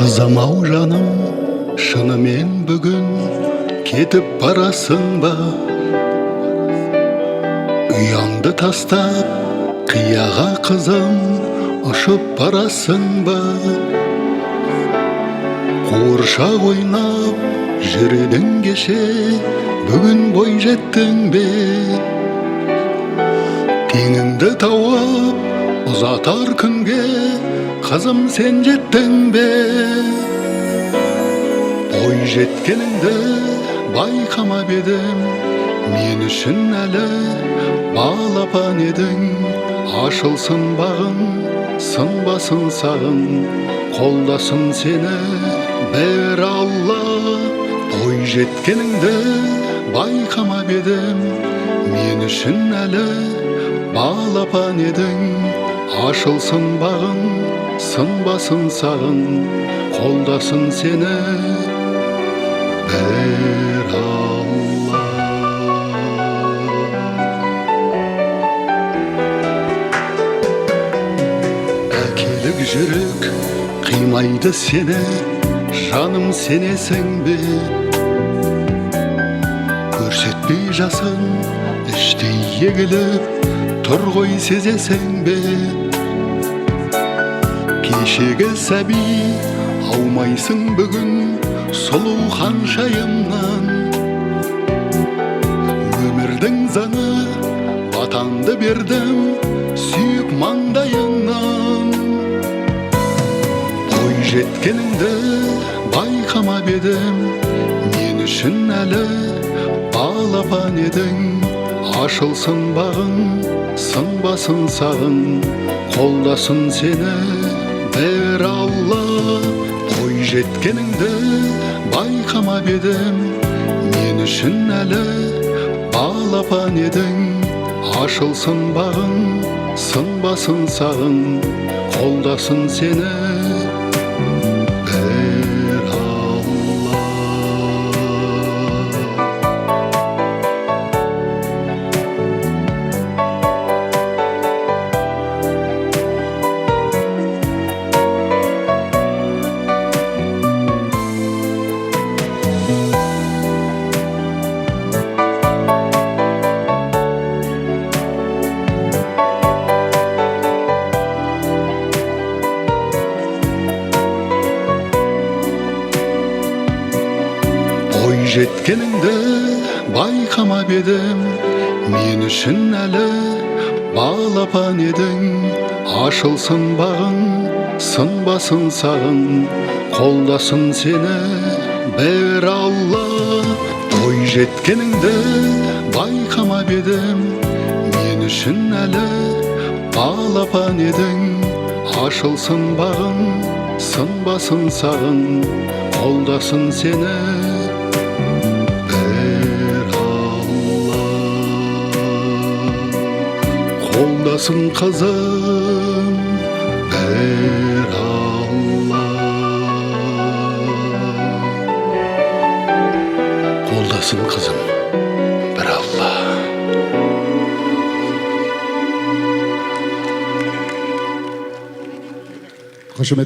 Kızım ау жаным, шынымен бүгін кетіп барасың ба? Ұяңды тастап, қияға қызым, ұшып барасың ба? Қуыршақ ойнап, жүредің кеше, бүгін бой жеттің бе? Теңіңді тауып, ұзатар күнге, қызым сен жеттің бе? Бой жеткеніңді байқамап едім, мен үшін әлі балапан едің. Ашылсын бағың, сынбасын сағың, қолдасын сені бір Алла. Бой жеткеніңді байқамап едім, мен үшін әлі балапан едің. Ашылсын бағың, сынбасын сағың, қолдасын сені бір Алла. Әкелік жүрек қимайды сені, жаным сенесің бе? Көрсетпей жасын іштей егіліп тұр ғой, сезесің бе? Кешегі сәби аумайсың бүгін сұлу ханшайымнан. Өмірдің заңы батанды бердім сүйіп маңдайыңнан. Бой жеткеніңді байқамап едім, мен үшін әлі балапан едің. Ашылсын бағың, сынбасын сағың, қолдасын сені бір Алла. Бой жеткеніңді байқамап едім, мен үшін әлі балапан едің. Ашылсын бағың, сынбасын сағың, қолдасын сені бір Алла. Бой жеткеніңді байқамап едім, мен үшін әлі балапан едің. Ашылсын бағың, сынбасын сағың, қолдасын сені бір Алла. Бой жеткеніңді байқамап едім, мен үшін әлі балапан едің. Ашылсын бағың, сынбасын сағың, қолдасын сені бір Алла. Қолдасын қызым бір Алла. Қолдасын қызым бір Алла. Қошемет.